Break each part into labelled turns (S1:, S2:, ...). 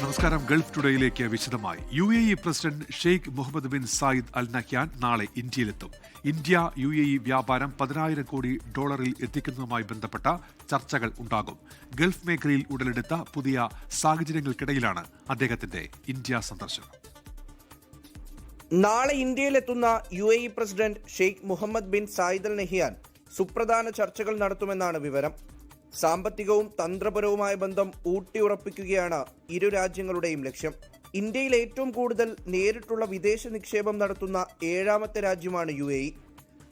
S1: നമസ്കാരം. ഗൾഫ് ടുഡേയിലേക്ക് വിശദമായി. UAE president Sheikh Muhammad bin Zayed Al Nahyan നാളെ ഇന്ത്യയിലെത്തും. ഇന്ത്യ UAE വ്യാപാരം 10,000 കോടി ഡോളറിൽ എത്തിക്കുന്നതുമായി ബന്ധപ്പെട്ട ചർച്ചകൾ ഉണ്ടാകും. ഗൾഫ് മേഖലയിൽ ഉടലെടുത്ത പുതിയ സാഹചര്യങ്ങൾക്കിടയിലാണ് അദ്ദേഹത്തിന്റെ ഇന്ത്യ സന്ദർശനം.
S2: നാളെ ഇന്ത്യയിലെത്തുന്ന UAE president Sheikh Muhammad bin Zayed Al Nahyan സുപ്രധാന ചർച്ചകൾ നടത്തുമെന്നാണ് വിവരം. സാമ്പത്തികവും തന്ത്രപരവുമായ ബന്ധം ഊട്ടിയുറപ്പിക്കുകയാണ് ഇരു രാജ്യങ്ങളുടെയും ലക്ഷ്യം. ഇന്ത്യയിൽ ഏറ്റവും കൂടുതൽ നേരിട്ടുള്ള വിദേശ നിക്ഷേപം നടത്തുന്ന 7ാമത്തെ രാജ്യമാണ് UAE.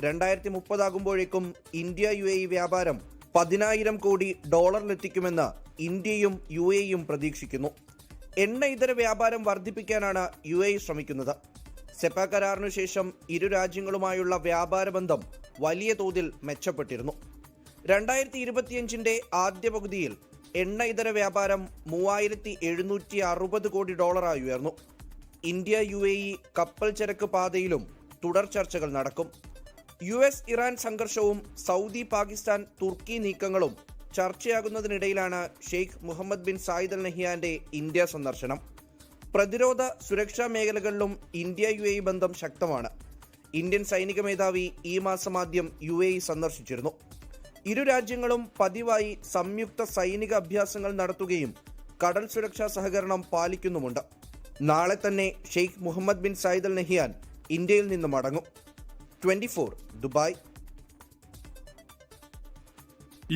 S2: 2030 ആകുമ്പോഴേക്കും ഇന്ത്യ UAE വ്യാപാരം 10,000 കോടി ഡോളറിലെത്തിക്കുമെന്ന് ഇന്ത്യയും UAEയും പ്രതീക്ഷിക്കുന്നു. എണ്ണ ഇതര വ്യാപാരം വർദ്ധിപ്പിക്കാനാണ് UAE ശ്രമിക്കുന്നത്. സെപ കരാറിനു ശേഷം ഇരു രാജ്യങ്ങളുമായുള്ള വ്യാപാര ബന്ധം വലിയ തോതിൽ മെച്ചപ്പെട്ടിരുന്നു. 2025 ആദ്യ പകുതിയിൽ എണ്ണ ഇതര വ്യാപാരം 3,760 കോടി ഡോളറായി ഉയർന്നു. ഇന്ത്യ UAE കപ്പൽ ചരക്ക് പാതയിലും തുടർ ചർച്ചകൾ നടക്കും. US ഇറാൻ സംഘർഷവും സൗദി പാകിസ്ഥാൻ തുർക്കി നീക്കങ്ങളും ചർച്ചയാകുന്നതിനിടയിലാണ് Sheikh Muhammad bin Zayed Al നഹ്യാന്റെ ഇന്ത്യ സന്ദർശനം. പ്രതിരോധ സുരക്ഷാ മേഖലകളിലും ഇന്ത്യ UAE ബന്ധം ശക്തമാണ്. ഇന്ത്യൻ സൈനിക മേധാവി ഈ മാസം ആദ്യം UAE സന്ദർശിച്ചിരുന്നു. ഇരു രാജ്യങ്ങളും പതിവായി സംയുക്ത സൈനിക അഭ്യാസങ്ങൾ നടത്തുകയും കടൽ സുരക്ഷാ സഹകരണം പാലിക്കുന്നുമുണ്ട്. നാളെ തന്നെ Sheikh Muhammad bin Zayed Al Nahyan ഇന്ത്യയിൽ നിന്ന് മടങ്ങും. 24 ദുബായ്.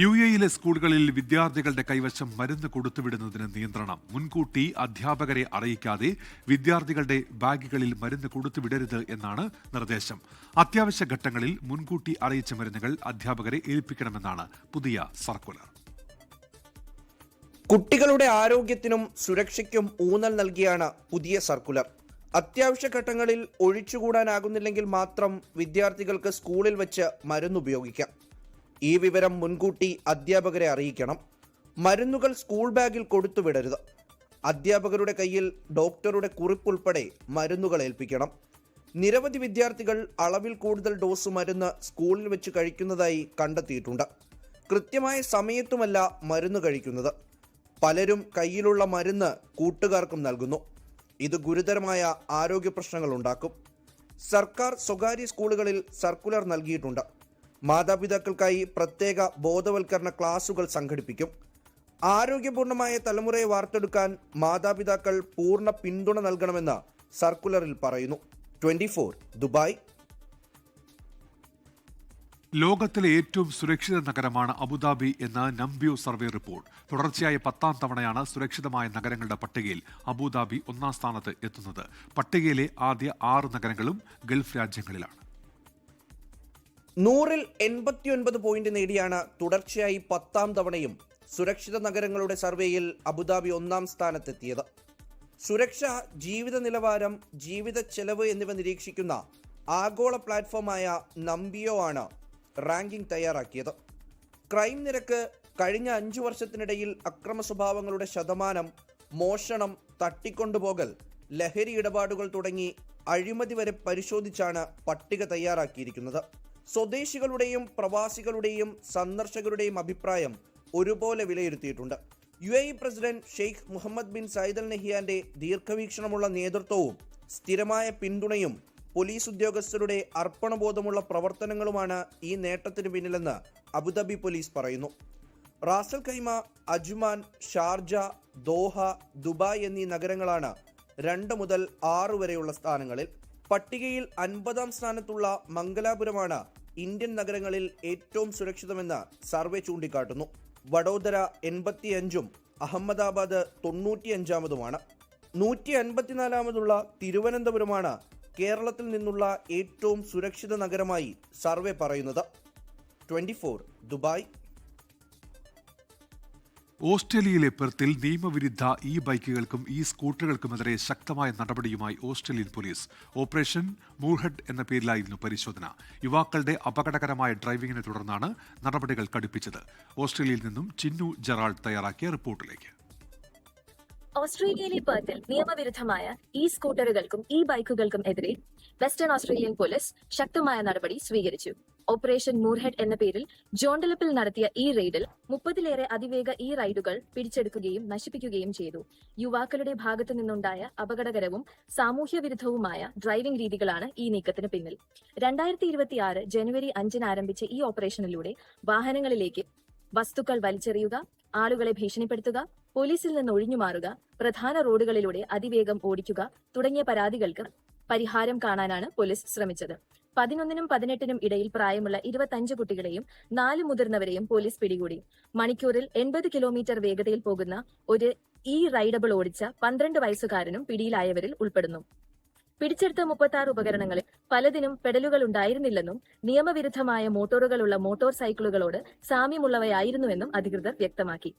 S1: UAEയിലെ സ്കൂളുകളിൽ വിദ്യാർത്ഥികളുടെ കൈവശം മരുന്ന് കൊടുത്തുവിടുന്നതിന് നിയന്ത്രണം. മുൻകൂട്ടി അധ്യാപകരെ അറിയിക്കാതെ വിദ്യാർത്ഥികളുടെ ബാഗുകളിൽ മരുന്ന് കൊടുത്തുവിടരുത് എന്നാണ് നിർദ്ദേശം. അത്യാവശ്യ ഘട്ടങ്ങളിൽ മുൻകൂട്ടി അറിയിച്ച മരുന്നുകൾ അധ്യാപകരെ ഏൽപ്പിക്കണമെന്നാണ് പുതിയ സർക്കുലർ.
S2: കുട്ടികളുടെ ആരോഗ്യത്തിനും സുരക്ഷയ്ക്കും ഊന്നൽ നൽകിയാണ് പുതിയ സർക്കുലർ. അത്യാവശ്യ ഘട്ടങ്ങളിൽ ഒഴിച്ചുകൂടാനാകുന്നില്ലെങ്കിൽ മാത്രം വിദ്യാർത്ഥികൾക്ക് സ്കൂളിൽ വെച്ച് മരുന്ന് ഉപയോഗിക്കാം. ഈ വിവരം മുൻകൂട്ടി അധ്യാപകരെ അറിയിക്കണം. മരുന്നുകൾ സ്കൂൾ ബാഗിൽ കൊടുത്തുവിടരുത്. അധ്യാപകരുടെ കയ്യിൽ ഡോക്ടറുടെ കുറിപ്പുൾപ്പെടെ മരുന്നുകൾ ഏൽപ്പിക്കണം. നിരവധി വിദ്യാർത്ഥികൾ അളവിൽ കൂടുതൽ ഡോസ് മരുന്ന് സ്കൂളിൽ വെച്ച് കഴിക്കുന്നതായി കണ്ടെത്തിയിട്ടുണ്ട്. കൃത്യമായ സമയത്തുമല്ല മരുന്ന് കഴിക്കുന്നത്. പലരും കയ്യിലുള്ള മരുന്ന് കൂട്ടുകാർക്കും നൽകുന്നു. ഇത് ഗുരുതരമായ ആരോഗ്യ പ്രശ്നങ്ങൾ ഉണ്ടാക്കും. സർക്കാർ സ്വകാര്യ സ്കൂളുകളിൽ സർക്കുലർ നൽകിയിട്ടുണ്ട്. മാതാപിതാക്കൾക്കായി പ്രത്യേക ബോധവൽക്കരണ ക്ലാസുകൾ സംഘടിപ്പിക്കും. ആരോഗ്യപൂർണമായ തലമുറയെ വാർത്തെടുക്കാൻ മാതാപിതാക്കൾ പൂർണ്ണ പിന്തുണ നൽകണമെന്ന് സർക്കുലറിൽ പറയുന്നു. 24 ദുബായ്.
S1: ലോകത്തിലെ ഏറ്റവും സുരക്ഷിത നഗരമാണ് അബുദാബി എന്ന നംബ്യൂ സർവേ റിപ്പോർട്ട്. തുടർച്ചയായ 10ാം തവണയാണ് സുരക്ഷിതമായ നഗരങ്ങളുടെ പട്ടികയിൽ അബുദാബി 1ാം സ്ഥാനത്ത് എത്തുന്നത്. പട്ടികയിലെ ആദ്യ 6 നഗരങ്ങളും ഗൾഫ് രാജ്യങ്ങളിലാണ്.
S2: 100ൽ 89 പോയിന്റ് നേടിയാണ് തുടർച്ചയായി 10ാം തവണയും സുരക്ഷിത നഗരങ്ങളുടെ സർവേയിൽ അബുദാബി 1ാം സ്ഥാനത്തെത്തിയത്. സുരക്ഷ, ജീവിത നിലവാരം, ജീവിത ചെലവ് എന്നിവ നിരീക്ഷിക്കുന്ന ആഗോള പ്ലാറ്റ്ഫോമായ നംബിയോ ആണ് റാങ്കിംഗ് തയ്യാറാക്കിയത്. ക്രൈം നിരക്ക്, കഴിഞ്ഞ 5 വർഷത്തിനിടയിൽ അക്രമ സ്വഭാവങ്ങളുടെ ശതമാനം, മോഷണം, തട്ടിക്കൊണ്ടുപോകൽ, ലഹരി ഇടപാടുകൾ തുടങ്ങി അഴിമതി വരെ പരിശോധിച്ചാണ് പട്ടിക തയ്യാറാക്കിയിരിക്കുന്നത്. സ്വദേശികളുടെയും പ്രവാസികളുടെയും സന്ദർശകരുടെയും അഭിപ്രായം ഒരുപോലെ വിലയിരുത്തിയിട്ടുണ്ട്. UAE president Sheikh Muhammad bin Zayed Al നഹ്യാന്റെ ദീർഘവീക്ഷണമുള്ള നേതൃത്വവും സ്ഥിരമായ പിന്തുണയും പോലീസ് ഉദ്യോഗസ്ഥരുടെ അർപ്പണബോധമുള്ള പ്രവർത്തനങ്ങളുമാണ് ഈ നേട്ടത്തിന് പിന്നിലെന്ന് അബുദാബി പോലീസ് പറയുന്നു. Ras al Khaimah, Ajman, Sharjah, Doha, Dubai എന്നീ നഗരങ്ങളാണ് 2 മുതൽ 6 വരെയുള്ള സ്ഥാനങ്ങളിൽ. പട്ടികയിൽ 50ാം സ്ഥാനത്തുള്ള മംഗലാപുരമാണ് ഇന്ത്യൻ നഗരങ്ങളിൽ ഏറ്റവും സുരക്ഷിതമെന്ന് സർവേ ചൂണ്ടിക്കാട്ടുന്നു. വഡോദര 85ഉം അഹമ്മദാബാദ് 95ാമതുമാണ്. 154ാമതുള്ള തിരുവനന്തപുരമാണ് കേരളത്തിൽ നിന്നുള്ള ഏറ്റവും സുരക്ഷിത നഗരമായി സർവേ പറയുന്നത്. 24 ദുബായ്.
S1: ഓസ്ട്രേലിയയിലെ പെർത്തിൽ നിയമവിരുദ്ധ ബൈക്കുകൾക്കും സ്കൂട്ടറുകൾക്കുമെതിരെ ശക്തമായ നടപടിയുമായി ഓസ്ട്രേലിയൻ പോലീസ്. ഓപ്പറേഷൻ മൂർഹെഡ് എന്ന പേരിലായിരുന്നു പരിശോധന. യുവാക്കളുടെ അപകടകരമായ ഡ്രൈവിംഗിനെ തുടർന്നാണ് നടപടികൾ കടുപ്പിച്ചത്. ഓസ്ട്രേലിയയിൽ നിന്നും ചിന്നു ജെറാൾഡ് തയ്യാറാക്കിയ റിപ്പോർട്ടിലേക്ക്.
S3: ഓസ്ട്രേലിയയിലെ പെർത്തിൽ നിയമവിരുദ്ധമായ സ്കൂട്ടറുകൾക്കും ബൈക്കുകൾക്കും എതിരെ വെസ്റ്റേൺ ഓസ്ട്രേലിയൻ പോലീസ് ശക്തമായ നടപടി സ്വീകരിച്ചു. ഓപ്പറേഷൻ മൂർഹെഡ് എന്ന പേരിൽ ജോണ്ടലപ്പിൽ നടത്തിയ ഈ റെയ്ഡിൽ 30-ലേറെ അതിവേഗ ഈ റൈഡുകൾ പിടിച്ചെടുക്കുകയും നശിപ്പിക്കുകയും ചെയ്തു. യുവാക്കളുടെ ഭാഗത്തു നിന്നുണ്ടായ അപകടകരവും സാമൂഹ്യ വിരുദ്ധവുമായ ഡ്രൈവിംഗ് രീതികളാണ് ഈ നീക്കത്തിന് പിന്നിൽ. 2026 ജനുവരി 5-ന് ആരംഭിച്ച ഈ ഓപ്പറേഷനിലൂടെ വാഹനങ്ങളിലേക്ക് വസ്തുക്കൾ വലിച്ചെറിയുക, ആളുകളെ ഭീഷണിപ്പെടുത്തുക, പോലീസിൽ നിന്ന് ഒഴിഞ്ഞുമാറുക, പ്രധാന റോഡുകളിലൂടെ അതിവേഗം ഓടിക്കുക തുടങ്ങിയ പരാതികൾക്ക് പരിഹാരം കാണാനാണ് പോലീസ് ശ്രമിച്ചത്. 11-നും 18-നും ഇടയിൽ പ്രായമുള്ള 25 കുട്ടികളെയും 4 മുതിർന്നവരെയും പോലീസ് പിടികൂടി. മണിക്കൂറിൽ 80 കിലോമീറ്റർ വേഗതയിൽ പോകുന്ന ഒരു റൈഡബിൾ ഓടിച്ച 12 വയസ്സുകാരനും പിടിയിലായവരിൽ ഉൾപ്പെടുന്നു. പിടിച്ചെടുത്ത 36 ഉപകരണങ്ങളിൽ പലതിനും പെഡലുകൾ ഉണ്ടായിരുന്നില്ലെന്നും നിയമവിരുദ്ധമായ മോട്ടോറുകളുള്ള മോട്ടോർ സൈക്കിളുകളോട് സാമ്യമുള്ളവയായിരുന്നുവെന്നും അധികൃതർ വ്യക്തമാക്കി.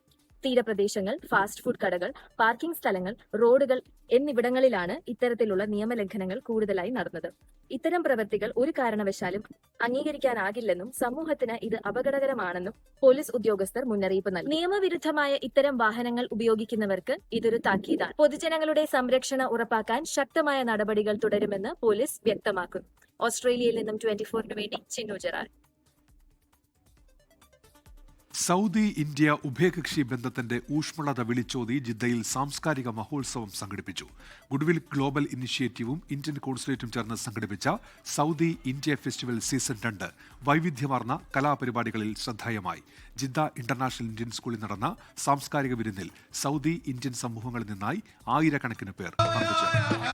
S3: തീരപ്രദേശങ്ങൾ, ഫാസ്റ്റ് ഫുഡ് കടകൾ, പാർക്കിംഗ് സ്ഥലങ്ങൾ, റോഡുകൾ എന്നിവിടങ്ങളിലാണ് ഇത്തരത്തിലുള്ള നിയമലംഘനങ്ങൾ കൂടുതലായി നടന്നത്. ഇത്തരം പ്രവൃത്തികൾ ഒരു കാരണവശാലും അംഗീകരിക്കാനാകില്ലെന്നും സമൂഹത്തിന് ഇത് അപകടകരമാണെന്നും പോലീസ് ഉദ്യോഗസ്ഥർ മുന്നറിയിപ്പ് നൽകി. നിയമവിരുദ്ധമായ ഇത്തരം വാഹനങ്ങൾ ഉപയോഗിക്കുന്നവർക്ക് ഇതൊരു താക്കീതാണ്. പൊതുജനങ്ങളുടെ സംരക്ഷണം ഉറപ്പാക്കാൻ ശക്തമായ നടപടികൾ തുടരുമെന്ന് പോലീസ് വ്യക്തമാക്കുന്നു. ഓസ്ട്രേലിയയിൽ നിന്നും 24-ന് വേണ്ടി ചിന്നു ജെറാൾഡ്.
S1: സൗദി ഇന്ത്യ ഉഭയകക്ഷി ബന്ധത്തിന്റെ ഊഷ്മളത വിളിച്ചോതി ജിദ്ദയിൽ സാംസ്കാരിക മഹോത്സവം സംഘടിപ്പിച്ചു. ഗുഡ്വിൽ ഗ്ലോബൽ ഇനിഷ്യേറ്റീവും ഇന്ത്യൻ കോൺസുലേറ്റും ചേർന്ന് സംഘടിപ്പിച്ച സൗദി ഇന്ത്യ ഫെസ്റ്റിവൽ സീസൺ 2 വൈവിധ്യമാർന്ന കലാപരിപാടികളിൽ ശ്രദ്ധേയമായി. ജിദ്ദ ഇന്റർനാഷണൽ ഇന്ത്യൻ സ്കൂളിൽ നടന്ന സാംസ്കാരിക വിരുന്നിൽ സൗദി ഇന്ത്യൻ സമൂഹങ്ങളിൽ നിന്നായി ആയിരക്കണക്കിന് പേർ പങ്കുചേർന്നു.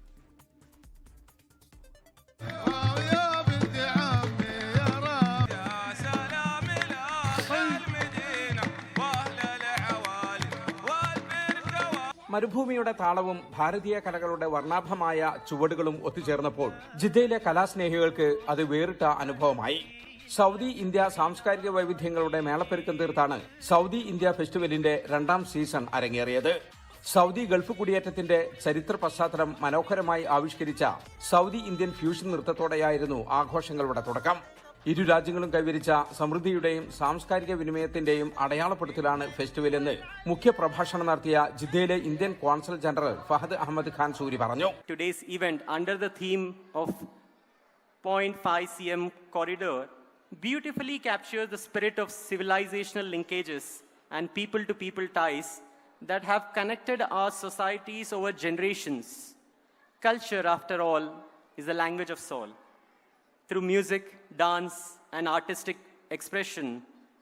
S4: മരുഭൂമിയുടെ താളവും ഭാരതീയ കലകളുടെ വർണ്ണാഭമായ ചുവടുകളും ഒത്തുചേർന്നപ്പോൾ ജിദ്ദയിലെ കലാസ്നേഹികൾക്ക് അത് വേറിട്ട അനുഭവമായി. സൗദി ഇന്ത്യ സാംസ്കാരിക വൈവിധ്യങ്ങളുടെ മേളപ്പെരുക്കം തീർത്താണ് സൗദി ഇന്ത്യ ഫെസ്റ്റിവലിന്റെ 2ാം സീസൺ അരങ്ങേറിയത്. സൗദി ഗൾഫ് കുടിയേറ്റത്തിന്റെ ചരിത്ര പശ്ചാത്തലം മനോഹരമായി ആവിഷ്കരിച്ച സൗദി ഇന്ത്യൻ ഫ്യൂഷൻ നൃത്തത്തോടെയായിരുന്നു ആഘോഷങ്ങളുടെ തുടക്കം. ഇരു രാജ്യങ്ങളും കൈവരിച്ച സമൃദ്ധിയുടെയും സാംസ്കാരിക വിനിമയത്തിന്റെയും അടയാളപ്പെടുത്തലാണ് ഫെസ്റ്റിവൽ എന്ന് മുഖ്യ പ്രഭാഷണം നടത്തിയ ജിദ്ദയിലെ Indian consul general Fahad Ahmed Khan Suri പറഞ്ഞു.
S5: Today's event under the theme of 0.5 cm corridor beautifully captures the spirit of civilizational linkages and people-to-people ties that have connected our societies over generations. Culture, after all, is the language of soul. Through music, dance, and artistic expression,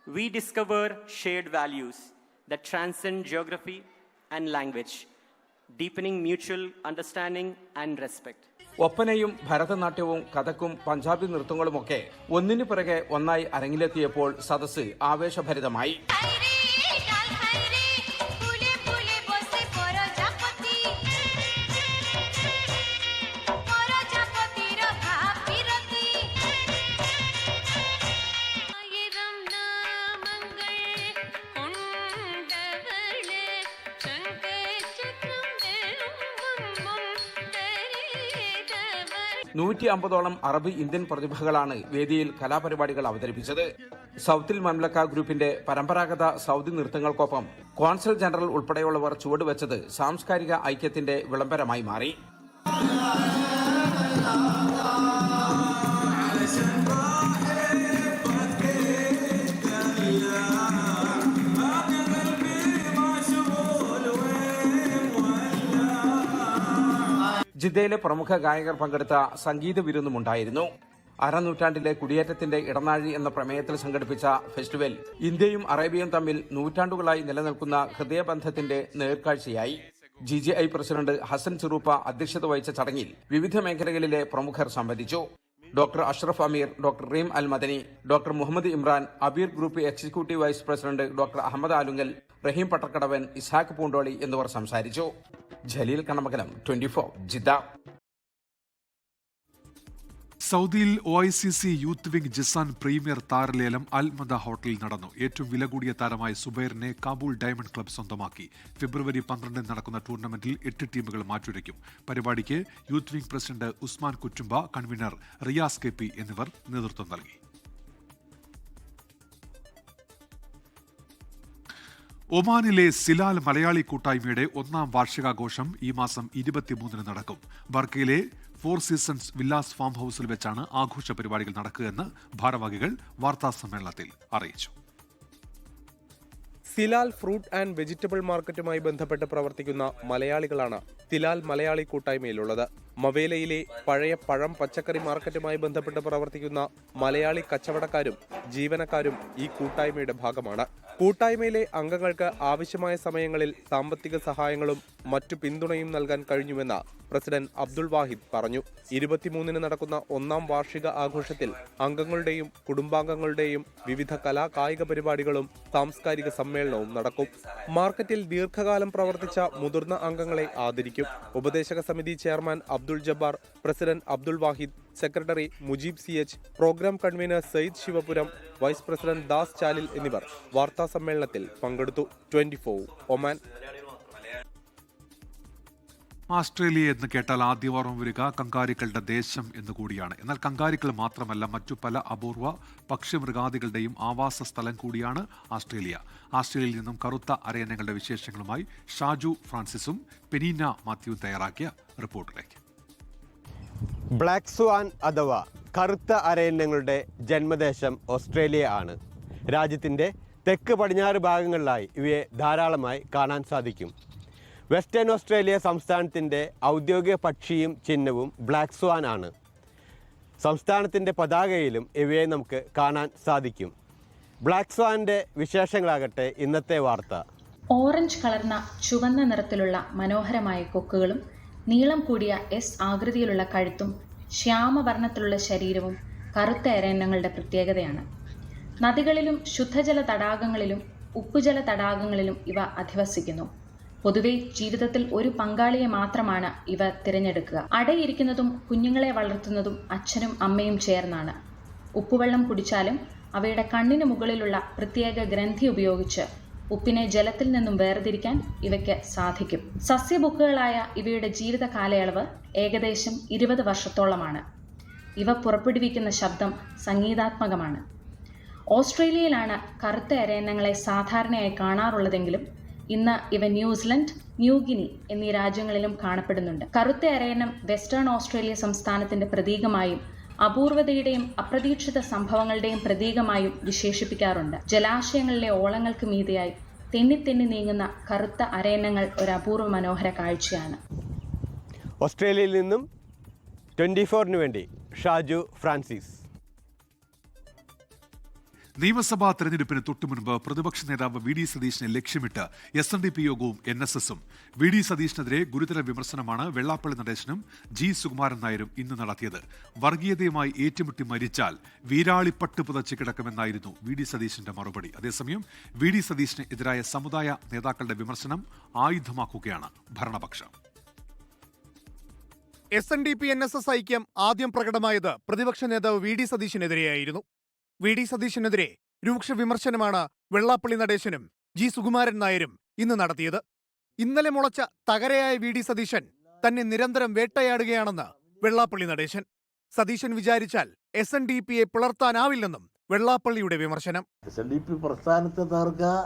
S5: we discover shared values that transcend geography and language, deepening mutual understanding and respect.
S4: ഒപ്പനയും ഭരതനാട്യവും കഥക്കും Punjabi നൃത്തങ്ങളുമൊക്കെ ഒന്നിനു പിറകെ ഒന്നായി അരങ്ങിലെത്തിയപ്പോൾ സദസ്സ് ആവേശഭരിതമായി. നൂറ്റി 150ഓളം Arab Indian പ്രതിഭകളാണ് വേദിയിൽ കലാപരിപാടികൾ അവതരിപ്പിച്ചത്. സൗത്തിൽ മംലക്ക ഗ്രൂപ്പിന്റെ പരമ്പരാഗത സൗദി നൃത്തങ്ങൾക്കൊപ്പം കോൺസൽ ജനറൽ ഉൾപ്പെടെയുള്ളവർ ചുവടുവെച്ചത് സാംസ്കാരിക ഐക്യത്തിന്റെ വിളംബരമായി മാറി. ജിദ്ദയിലെ പ്രമുഖ ഗായകർ പങ്കെടുത്ത സംഗീത വിരുന്നുമുണ്ടായിരുന്നു. അരനൂറ്റാണ്ടിലെ കുടിയേറ്റത്തിന്റെ ഇടനാഴി എന്ന പ്രമേയത്തിൽ സംഘടിപ്പിച്ച ഫെസ്റ്റിവൽ ഇന്ത്യയും അറേബ്യയും തമ്മിൽ നൂറ്റാണ്ടുകളായി നിലനിൽക്കുന്ന ഹൃദയബന്ധത്തിന്റെ നേർക്കാഴ്ചയായി. GGI പ്രസിഡന്റ് ഹസൻ ചെറൂപ്പ അധ്യക്ഷത വഹിച്ച ചടങ്ങിൽ വിവിധ മേഖലകളിലെ പ്രമുഖർ സംബന്ധിച്ചു. Doctor Ashraf Ameer, doctor Reem Al Madani, doctor Muhammad Imran, Abeer group executive vice president doctor Ahmed Alungal, Raheem Pattarkadavan, Ishaq Poondoli എന്നിവർ സംസാരിച്ചു. ജലീൽ കണമകലം, 24 ജിദ്ദ.
S1: സൗദിയിൽ OICC youth wing Jizan premier താരലേലം അൽമദ ഹോട്ടലിൽ നടന്നു. ഏറ്റവും വില കൂടിയ താരമായ സുബൈറിനെ കാബൂൾ ഡയമണ്ട് ക്ലബ് സ്വന്തമാക്കി. ഫെബ്രുവരി 12 നടക്കുന്ന ടൂർണമെന്റിൽ 8 ടീമുകൾ മാറ്റുരയ്ക്കും. പരിപാടിക്ക് youth wing president Usman Kuttumba, convener Riyas KP എന്നിവർ നേതൃത്വം നൽകി. ഒമാനിലെ സിലാൽ മലയാളി കൂട്ടായ്മയുടെ 1ാം വാർഷികാഘോഷം ഈ മാസം 23 നടക്കും. ബർക്കയിലെ ഫോർ സീസൺസ് വില്ലാസ് ഫാം ഹൌസിൽ വെച്ചാണ് ആഘോഷ പരിപാടികൾ നടക്കുകയെന്ന് ഭാരവാഹികൾ വാർത്താസമ്മേളനത്തിൽ അറിയിച്ചു.
S6: സിലാൽ ഫ്രൂട്ട് ആൻഡ് വെജിറ്റബിൾ മാർക്കറ്റുമായി ബന്ധപ്പെട്ട് പ്രവർത്തിക്കുന്ന മലയാളികളാണ് തിലാൽ മലയാളി കൂട്ടായ്മയിലുള്ളത്. മവേലയിലെ പഴയ പഴം പച്ചക്കറി മാർക്കറ്റുമായി ബന്ധപ്പെട്ട് പ്രവർത്തിക്കുന്ന മലയാളി കച്ചവടക്കാരും ജീവനക്കാരും ഈ കൂട്ടായ്മയുടെ ഭാഗമാണ്. കൂട്ടായ്മയിലെ അംഗങ്ങൾക്ക് ആവശ്യമായ സമയങ്ങളിൽ സാമ്പത്തിക സഹായങ്ങളും മറ്റു പിന്തുണയും നൽകാൻ കഴിഞ്ഞുവെന്ന് പ്രസിഡന്റ് അബ്ദുൾ വാഹിദ് പറഞ്ഞു. 23-ന് നടക്കുന്ന 1ാം വാർഷിക ആഘോഷത്തിൽ അംഗങ്ങളുടെയും കുടുംബാംഗങ്ങളുടെയും വിവിധ കായിക പരിപാടികളും സാംസ്കാരിക സമ്മേളനവും നടക്കും. മാർക്കറ്റിൽ ദീർഘകാലം പ്രവർത്തിച്ച മുതിർന്ന അംഗങ്ങളെ ആദരിക്കും. ഉപദേശക സമിതി chairman Abdul Jabbar, president Abdul Wahid, secretary Mujeeb CH, program convener Sayyid Shivapuram, vice president Das Chalil എന്നിവർ വാർത്താ സമ്മേളനത്തിൽ പങ്കെടുത്തു. 24 ഒമാൻ.
S1: ആസ്ട്രേലിയ എന്ന് കേട്ടാൽ ആദ്യം ഓർമ്മ വരിക കങ്കാരികളുടെ ദേശം എന്നുകൂടിയാണ്. എന്നാൽ കങ്കാരികൾ മാത്രമല്ല, മറ്റു പല അപൂർവ പക്ഷിമൃഗാദികളുടെയും ആവാസ സ്ഥലം കൂടിയാണ് ആസ്ട്രേലിയ. ആസ്ട്രേലിയയിൽ നിന്നും കറുത്ത അരയന്നങ്ങളുടെ വിശേഷങ്ങളുമായി ഷാജു ഫ്രാൻസിസും പെനീന മാത്യുവും തയ്യാറാക്കിയ റിപ്പോർട്ടിലേക്ക്.
S7: ബ്ലാക്ക് സ്വാൻ അഥവാ കറുത്ത അരയന്നങ്ങളുടെ ജന്മദേശം ഓസ്ട്രേലിയ ആണ്. രാജ്യത്തിൻ്റെ തെക്ക് പടിഞ്ഞാറ് ഭാഗങ്ങളിലായി ഇവയെ ധാരാളമായി കാണാൻ സാധിക്കും. വെസ്റ്റേൺ ഓസ്ട്രേലിയ സംസ്ഥാനത്തിൻ്റെ ഔദ്യോഗിക പക്ഷിയും ചിഹ്നവും ബ്ലാക്ക് സ്വാൻ ആണ്. സംസ്ഥാനത്തിൻ്റെ പതാകയിലും ഇവയെ നമുക്ക് കാണാൻ സാധിക്കും. ബ്ലാക്ക് സ്വാൻ്റെ വിശേഷങ്ങളാകട്ടെ ഇന്നത്തെ വാർത്ത.
S8: ഓറഞ്ച് കലർന്ന ചുവന്ന നിറത്തിലുള്ള മനോഹരമായ കൊക്കുകളും നീളം കൂടിയ S ആകൃതിയിലുള്ള കഴുത്തും ശ്യാമവർണ്ണത്തിലുള്ള ശരീരവും കറുത്ത അരയന്നങ്ങളുടെ പ്രത്യേകതയാണ്. നദികളിലും ശുദ്ധജല തടാകങ്ങളിലും ഉപ്പുജല തടാകങ്ങളിലും ഇവ അധിവസിക്കുന്നു. പൊതുവെ ജീവിതത്തിൽ ഒരു പങ്കാളിയെ മാത്രമാണ് ഇവ തിരഞ്ഞെടുക്കുക. അടയിരിക്കുന്നതും കുഞ്ഞുങ്ങളെ വളർത്തുന്നതും അച്ഛനും അമ്മയും ചേർന്നാണ്. ഉപ്പുവെള്ളം കുടിച്ചാലും അവയുടെ കണ്ണിന് മുകളിലുള്ള പ്രത്യേക ഗ്രന്ഥി ഉപയോഗിച്ച് ഉപ്പിനെ ജലത്തിൽ നിന്നും വേർതിരിക്കാൻ ഇവയ്ക്ക് സാധിക്കും. സസ്യബുക്കുകളായ ഇവയുടെ ജീവിത കാലയളവ് ഏകദേശം 20 വർഷത്തോളമാണ്. ഇവ പുറപ്പെടുവിക്കുന്ന ശബ്ദം സംഗീതാത്മകമാണ്. ഓസ്ട്രേലിയയിലാണ് കറുത്ത അരയന്നങ്ങളെ സാധാരണയായി കാണാറുള്ളതെങ്കിലും ഇന്ന് ഇവ ന്യൂസിലൻഡ്, ന്യൂഗിനി എന്നീ രാജ്യങ്ങളിലും കാണപ്പെടുന്നുണ്ട്. കറുത്ത അരയന്നം വെസ്റ്റേൺ ഓസ്ട്രേലിയ സംസ്ഥാനത്തിന്റെ പ്രതീകമായും അപൂർവതയുടെയും അപ്രതീക്ഷിത സംഭവങ്ങളുടെയും പ്രതീകമായും വിശേഷിപ്പിക്കാറുണ്ട്. ജലാശയങ്ങളിലെ ഓളങ്ങൾക്ക് മീതെയായി തെന്നി നീങ്ങുന്ന കറുത്ത അരയന്നങ്ങൾ ഒരു അപൂർവ മനോഹര കാഴ്ചയാണ്.
S7: ഓസ്ട്രേലിയയിൽ നിന്നും 24-ന് വേണ്ടി ഷാജു ഫ്രാൻസിസ്.
S1: നിയമസഭാ തെരഞ്ഞെടുപ്പിന് തൊട്ടുമുൻപ് പ്രതിപക്ഷ നേതാവ് VD സതീശനെ ലക്ഷ്യമിട്ട് SNDP യോഗവും NSSും. VD സതീശനെതിരെ ഗുരുതര വിമർശനമാണ് വെള്ളാപ്പള്ളി നടേശനും G സുകുമാരൻ നായരും ഇന്ന് നടത്തിയത്. വർഗീയതയുമായി ഏറ്റുമുട്ടി മരിച്ചാൽ വീരാളിപ്പട്ട് പുതച്ച് കിടക്കുമെന്നായിരുന്നു VD സതീശന്റെ മറുപടി. അതേസമയം VD സതീശന് എതിരായ സമുദായ നേതാക്കളുടെ വിമർശനം ആയുധമാക്കുകയാണ് ഭരണപക്ഷം.
S9: SNDP NSS ഐക്യം ആദ്യം പ്രകടമായത് പ്രതിപക്ഷ നേതാവ് VD സതീശനെതിരെയായിരുന്നു. VD സതീശനെതിരെ രൂക്ഷ വിമർശനമാണ് വെള്ളാപ്പള്ളി നടേശനും G സുകുമാരൻ നായരും ഇന്ന് നടത്തിയത്. ഇന്നലെ മുളച്ച തകരയായ VD സതീശൻ തന്നെ നിരന്തരം വേട്ടയാടുകയാണെന്ന് വെള്ളാപ്പള്ളി നടേശൻ. സതീശൻ വിചാരിച്ചാൽ SNDPയെ പിളർത്താനാവില്ലെന്നും വെള്ളാപ്പള്ളിയുടെ വിമർശനം.
S10: SNDP പ്രസ്ഥാനത്തെ തകർക്കുക,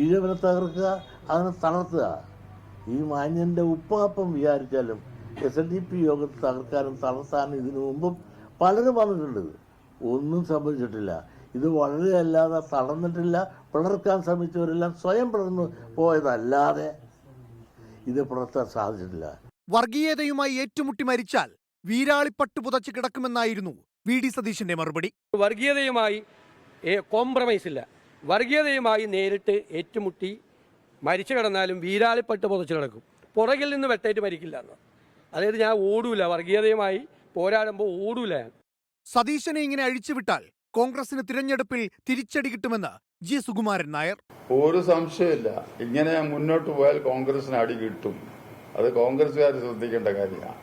S10: ഈഴവനെ തകർക്കുക, അതിനെ തളർത്തുക. ഈ മാന്യന്റെ ഉപ്പാപ്പം വിചാരിച്ചാലും SNDP യോഗത്തെ തകർക്കാനും തളർത്താനും ഇതിനു മുമ്പും പലരും വന്നിട്ടുണ്ട്. ഒന്നും സംഭവിച്ചിട്ടില്ല. ഇത് വളരെയല്ലാതെ തളർന്നിട്ടില്ല. പിളർക്കാൻ ശ്രമിച്ചവരെല്ലാം സ്വയം പിളർന്നു പോയതല്ലാതെ ഇത് പിളർത്താൻ സാധിച്ചിട്ടില്ല.
S9: വർഗീയതയുമായി ഏറ്റുമുട്ടി മരിച്ചാൽ വീരാളിപ്പട്ട് പുതച്ച് കിടക്കുമെന്നായിരുന്നു VD സതീശന്റെ മറുപടി.
S11: വർഗീയതയുമായി കോംപ്രമൈസ് ഇല്ല. വർഗീയതയുമായി നേരിട്ട് ഏറ്റുമുട്ടി മരിച്ചു കിടന്നാലും വീരാളിപ്പട്ട് പുതച്ച് കിടക്കും. പുറകിൽ നിന്ന് വെട്ടേറ്റ് മരിക്കില്ല എന്ന്. അതായത് ഞാൻ ഓടൂല, വർഗീയതയുമായി പോരാടുമ്പോൾ ഓടൂല.
S9: സതീശനെ ഇങ്ങനെ അഴിച്ചുവിട്ടാൽ കോൺഗ്രസിന് തിരഞ്ഞെടുപ്പിൽ തിരിച്ചടി കിട്ടുമെന്ന് G സുകുമാരൻ നായർ.
S12: ഒരു സംശയമില്ല, ഇങ്ങനെ മുന്നോട്ട് പോയാൽ കോൺഗ്രസിന് അടി കിട്ടും. അത് കോൺഗ്രസുകാർ ശ്രദ്ധിക്കേണ്ട കാര്യമാണ്.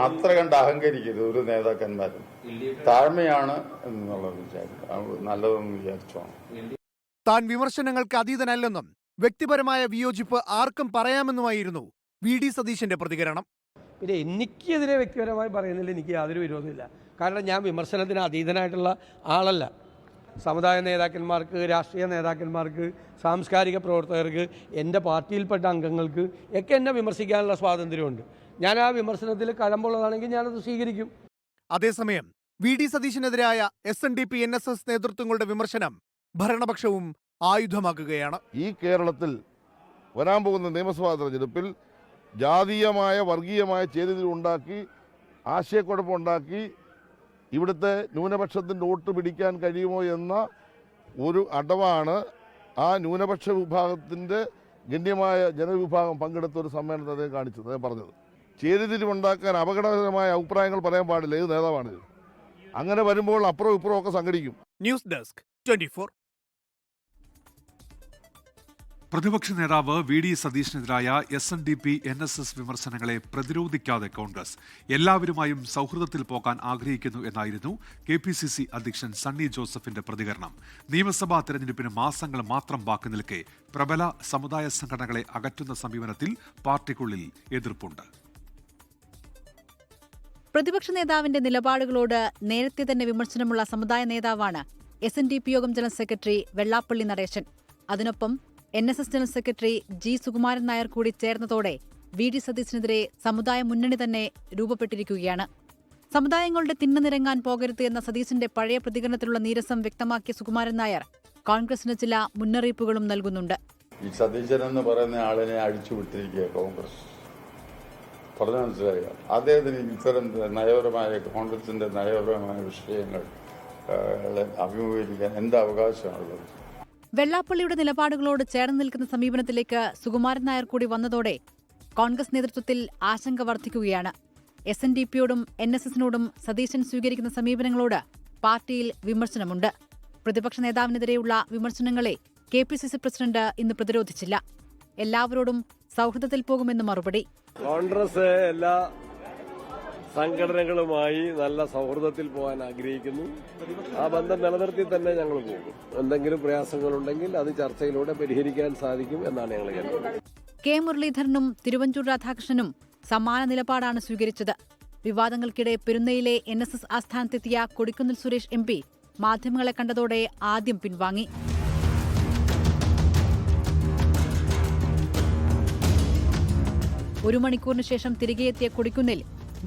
S12: അത്ര കണ്ട് അഹങ്കരിക്കരുത് ഒരു നേതാക്കന്മാരും. താഴ്മയാണ് എന്നുള്ളത് നല്ലതെന്ന് വിചാരിച്ചോ.
S9: താൻ വിമർശനങ്ങൾക്ക് അതീതനല്ലെന്നും വ്യക്തിപരമായ വിയോജിപ്പ് ആർക്കും പറയാമെന്നുമായിരുന്നു VD സതീശന്റെ പ്രതികരണം.
S11: പിന്നെ എനിക്കെതിരെ വ്യക്തിപരമായി പറയുന്നതിൽ എനിക്ക് യാതൊരു വിരോധമില്ല. കാരണം ഞാൻ വിമർശനത്തിന് അതീതനായിട്ടുള്ള ആളല്ല. സമുദായ നേതാക്കന്മാർക്ക്, രാഷ്ട്രീയ നേതാക്കന്മാർക്ക്, സാംസ്കാരിക പ്രവർത്തകർക്ക്, എൻ്റെ പാർട്ടിയിൽപ്പെട്ട അംഗങ്ങൾക്ക് ഒക്കെ എന്നെ വിമർശിക്കാനുള്ള സ്വാതന്ത്ര്യമുണ്ട്. ഞാൻ ആ വിമർശനത്തിൽ കഴമ്പുള്ളതാണെങ്കിൽ ഞാനത് സ്വീകരിക്കും.
S9: അതേസമയം വി.ഡി. സതീശനെതിരായ SNDP NSS നേതൃത്വങ്ങളുടെ വിമർശനം ഭരണപക്ഷവും ആയുധമാക്കുകയാണ്.
S13: ഈ കേരളത്തിൽ വരാൻ പോകുന്ന നിയമസഭാ തെരഞ്ഞെടുപ്പിൽ ജാതീയമായ വർഗീയമായ ചേരിതിരിവ് ഉണ്ടാക്കി ആശയക്കുഴപ്പമുണ്ടാക്കി ഇവിടുത്തെ ന്യൂനപക്ഷത്തിൻ്റെ വോട്ട് പിടിക്കാൻ കഴിയുമോ എന്ന ഒരു അടവാണ് ആ ന്യൂനപക്ഷ വിഭാഗത്തിൻ്റെ ഗണ്യമായ ജനവിഭാഗം പങ്കെടുത്ത ഒരു സമ്മേളനത്തിൽ അദ്ദേഹം കാണിച്ചത്. അദ്ദേഹം പറഞ്ഞത് ചേരിതിരിവുണ്ടാക്കാൻ അപകടകരമായ അഭിപ്രായങ്ങൾ പറയാൻ പാടില്ല. ഏത് നേതാവാണിത്? അങ്ങനെ വരുമ്പോൾ അപ്പുറവും ഇപ്പുറവും ഒക്കെ സംഘടിക്കും.
S9: News desk 24.
S1: പ്രതിപക്ഷ നേതാവ് വി.ഡി. സതീശനെതിരായ SNDP NSS വിമർശനങ്ങളെ പ്രതിരോധിക്കാതെ കോൺഗ്രസ് എല്ലാവരുമായും സൗഹൃദത്തിൽ പോകാൻ ആഗ്രഹിക്കുന്നു എന്നായിരുന്നു KPCC അധ്യക്ഷൻ സണ്ണി ജോസഫിന്റെ പ്രതികരണം. നിയമസഭാ തെരഞ്ഞെടുപ്പിന് മാസങ്ങൾ മാത്രം ബാക്കി നിൽക്കെ പ്രബല സമുദായ സംഘടനകളെ അകറ്റുന്ന സമീപനത്തിൽ പാർട്ടിക്കുള്ളിൽ എതിർപ്പുണ്ട്.
S14: പ്രതിപക്ഷ നേതാവിന്റെ നിലപാടുകളോട് നേരത്തെ തന്നെ വിമർശനമുള്ള സമുദായ നേതാവാണ് SNDP യോഗം ജനറൽ സെക്രട്ടറി വെള്ളാപ്പള്ളി നടേശൻ. അതിനൊപ്പം NSS general secretary G. Sukumaran Nair കൂടി ചേർന്നതോടെ വി.ഡി. സതീശനെതിരെ സമുദായ മുന്നണി തന്നെ രൂപപ്പെട്ടിരിക്കുകയാണ്. സമുദായങ്ങളുടെ തിണ്ണനിരങ്ങാൻ പോകരുത് എന്ന സതീശന്റെ പഴയ പ്രതികരണത്തിലുള്ള നീരസം വ്യക്തമാക്കിയ സുകുമാരൻ നായർ കോൺഗ്രസിന് ചില മുന്നറിയിപ്പുകളും നൽകുന്നുണ്ട്.
S12: ഈ സതീശൻ എന്ന് പറയുന്ന ആളിനെ അഴിച്ചുവിട്ടിരിക്കുക കോൺഗ്രസ്. പറഞ്ഞു മനസ്സിലായ അദ്ദേഹത്തിന് ഇത്തരം നയപരമായ കോൺഗ്രസിന്റെ നയപരമായ വിഷയങ്ങൾ അഭിമുഖീകരിക്കാൻ എന്ത് അവകാശമാണുള്ളത്?
S14: വെള്ളാപ്പള്ളിയുടെ നിലപാടുകളോട് ചേർന്ന് നിൽക്കുന്ന സമീപനത്തിലേക്ക് സുകുമാരൻ നായർ കൂടി വന്നതോടെ കോൺഗ്രസ് നേതൃത്വത്തിൽ ആശങ്ക വർദ്ധിക്കുകയാണ്. SNDPയോടും NSSനോടും സതീശൻ സ്വീകരിക്കുന്ന സമീപനങ്ങളോട് പാർട്ടിയിൽ വിമർശനമുണ്ട്. പ്രതിപക്ഷ നേതാവിനെതിരെയുള്ള വിമർശനങ്ങളെ KPCC പ്രസിഡന്റ് ഇന്ന് പ്രതിരോധിച്ചില്ല. എല്ലാവരോടും സൗഹൃദത്തിൽ പോകുമെന്ന് മറുപടി.
S15: കോൺഗ്രസ് എല്ലാ സംഘടനകളുമായി നല്ല സൗഹൃദത്തിൽ പോകാൻ ആഗ്രഹിക്കുന്നു. ആ ബന്ധം നിലനിർത്തി തന്നെ ഞങ്ങൾ പോകും. എന്തെങ്കിലും പ്രയാസങ്ങളുണ്ടെങ്കിൽ അത് ചർച്ചയിലൂടെ പരിഹരിക്കാൻ സാധിക്കും എന്നാണ് ഞങ്ങൾ കരുതുന്നത്.
S14: K. മുരളീധരനും തിരുവഞ്ചൂർ രാധാകൃഷ്ണനും സമാന നിലപാടാണ് സ്വീകരിച്ചത്. വിവാദങ്ങൾക്കിടെ പെരുന്നയിലെ NSS ആസ്ഥാനത്തെത്തിയ കൊടിക്കുന്നിൽ സുരേഷ് MP മാധ്യമങ്ങളെ കണ്ടതോടെ ആദ്യം പിൻവാങ്ങി. ഒരു മണിക്കൂറിന് ശേഷം തിരികെ എത്തിയ കൊടിക്കുന്നിൽ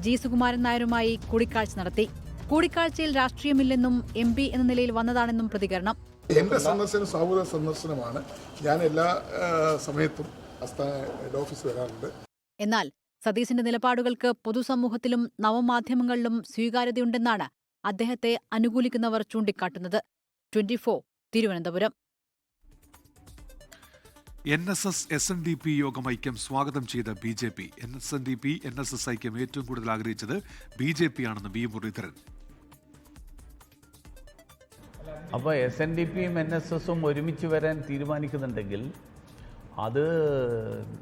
S14: G. സുകുമാരൻ നായരുമായി കൂടിക്കാഴ്ച നടത്തി. കൂടിക്കാഴ്ചയിൽ രാഷ്ട്രീയമില്ലെന്നും MP എന്ന നിലയിൽ വന്നതാണെന്നും പ്രതികരണം.
S16: എന്റെ സന്ദർശനം സൗഹൃദ സന്ദർശനമാണ്. ഞാൻ എല്ലാ സമയത്തും ഓഫീസ് വരാറുണ്ട്.
S14: എന്നാൽ സതീശന്റെ നിലപാടുകൾക്ക് പൊതുസമൂഹത്തിലും നവമാധ്യമങ്ങളിലും സ്വീകാര്യതയുണ്ടെന്നാണ് അദ്ദേഹത്തെ അനുകൂലിക്കുന്നവർ ചൂണ്ടിക്കാട്ടുന്നത്. 24 തിരുവനന്തപുരം.
S1: NSS SNDP യോഗം ഐക്യം സ്വാഗതം ചെയ്ത BJP. SNDP NSS ഐക്യം ഏറ്റവും കൂടുതൽ ആഗ്രഹിച്ചത് BJP ആണെന്ന് B. മുരളീധരൻ.
S17: അപ്പോൾ SNDPയും NSSും ഒരുമിച്ച് വരാൻ തീരുമാനിക്കുന്നുണ്ടെങ്കിൽ അത്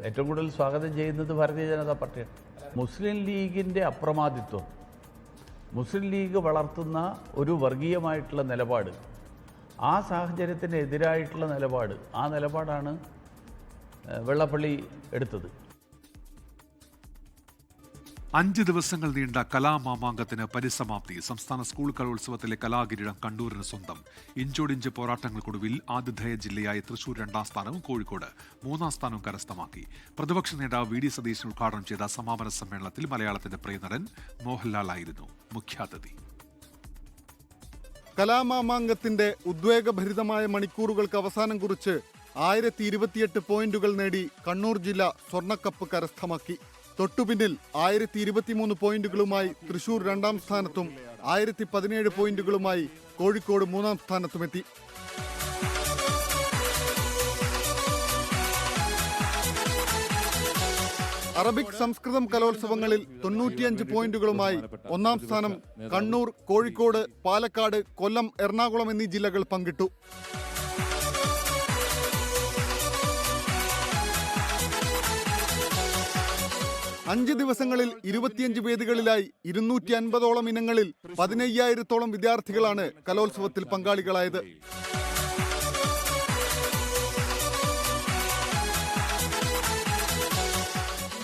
S17: ഏറ്റവും കൂടുതൽ സ്വാഗതം ചെയ്യുന്നത് ഭാരതീയ ജനതാ പാർട്ടിയാണ്. മുസ്ലിം ലീഗിൻ്റെ അപ്രമാദിത്വം, മുസ്ലിം ലീഗ് വളർത്തുന്ന ഒരു വർഗീയമായിട്ടുള്ള നിലപാട്, ആ സാഹചര്യത്തിന് എതിരായിട്ടുള്ള നിലപാട്, ആ നിലപാടാണ് വെള്ളാപ്പള്ളി എടുത്തത്.
S1: 5 ദിവസങ്ങൾ നീണ്ട കലാമാമാങ്കത്തിന് പരിസമാപ്തി. സംസ്ഥാന സ്കൂൾ കലോത്സവത്തിലെ കലാകിരീടം കണ്ണൂരിന് സ്വന്തം. ഇഞ്ചോടിഞ്ച് പോരാട്ടങ്ങൾക്കൊടുവിൽ ആതിഥേയ ജില്ലയായ തൃശൂർ 2ാം സ്ഥാനവും കോഴിക്കോട് 3ാം സ്ഥാനവും കരസ്ഥമാക്കി. പ്രതിപക്ഷ നേതാവ് വി.ഡി. സതീശൻ ഉദ്ഘാടനം ചെയ്ത സമാപന സമ്മേളനത്തിൽ മലയാളത്തിന്റെ പ്രിയനടൻ മോഹൻലാൽ ആയിരുന്നു മുഖ്യാതിഥി.
S9: കലാമാമാങ്കത്തിന്റെ ഉദ്വേഗഭരിതമായ മണിക്കൂറുകൾക്ക് അവസാനം കുറിച്ച് 1028 പോയിന്റുകൾ നേടി കണ്ണൂർ ജില്ല സ്വർണ്ണക്കപ്പ് കരസ്ഥമാക്കി. തൊട്ടുപിന്നിൽ 1023 പോയിന്റുകളുമായി തൃശൂർ 2ാം സ്ഥാനത്തും 1017 പോയിന്റുകളുമായി കോഴിക്കോട് 3ാം സ്ഥാനത്തുമെത്തി. അറബിക് സംസ്കൃതം കലോത്സവങ്ങളിൽ 95 പോയിന്റുകളുമായി 1ാം സ്ഥാനം കണ്ണൂർ, കോഴിക്കോട്, പാലക്കാട്, കൊല്ലം, എറണാകുളം എന്നീ ജില്ലകൾ പങ്കിട്ടു. അഞ്ച് ദിവസങ്ങളിൽ 25 വേദികളിലായി 250ഓളം ഇനങ്ങളിൽ 15,000-ഓളം വിദ്യാർത്ഥികളാണ് കലോത്സവത്തിൽ പങ്കാളികളായത്.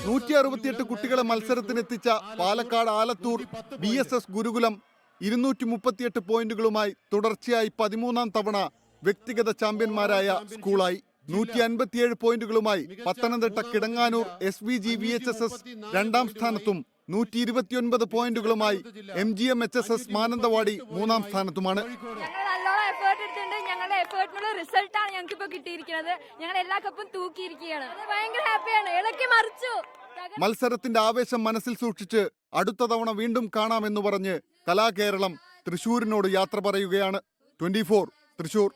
S9: 168 കുട്ടികളെ മത്സരത്തിനെത്തിച്ച പാലക്കാട് ആലത്തൂർ BSS ഗുരുകുലം 238 പോയിന്റുകളുമായി തുടർച്ചയായി 13ാം തവണ വ്യക്തിഗത ചാമ്പ്യന്മാരായ സ്കൂളായി.
S18: 157 പോയിന്റുകളുമായി പത്തനംതിട്ട കിടങ്ങാനൂർ SVG VHSS രണ്ടാം സ്ഥാനത്തും 129 പോയിന്റുകളുമായി MGM-HSS മാനന്തവാടി മൂന്നാം സ്ഥാനത്തുമാണ്.
S19: ഞങ്ങളുടെ എഫേർട്ടിനുള്ള റിസൾട്ടാണ് ഞങ്ങൾക്ക് ഇപ്പോൾ കിട്ടിയിരിക്കുന്നത്. ഞങ്ങൾ എല്ലാ കപ്പും തൂക്കിയിരിക്കുകയാണ്. ഭയങ്കര ഹാപ്പിയാണ്. ഇളക്കി മറിച്ചു.
S18: മത്സരത്തിന്റെ ആവേശം മനസ്സിൽ സൂക്ഷിച്ച് അടുത്ത തവണ വീണ്ടും കാണാമെന്ന് പറഞ്ഞ് കലാകേരളം തൃശൂരിനോട് യാത്ര പറയുകയാണ്. 24 തൃശൂർ.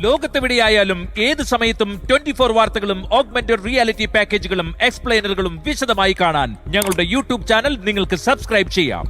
S20: ലോകത്തെവിടെയായാലും ഏത് സമയത്തും 24 വാർത്തകളും ഓഗ്മെന്റഡ് റിയാലിറ്റി പാക്കേജുകളും എക്സ്പ്ലെയിനറുകളും വിശദമായി കാണാൻ ഞങ്ങളുടെ യൂട്യൂബ് ചാനൽ നിങ്ങൾക്ക് സബ്സ്ക്രൈബ് ചെയ്യാം.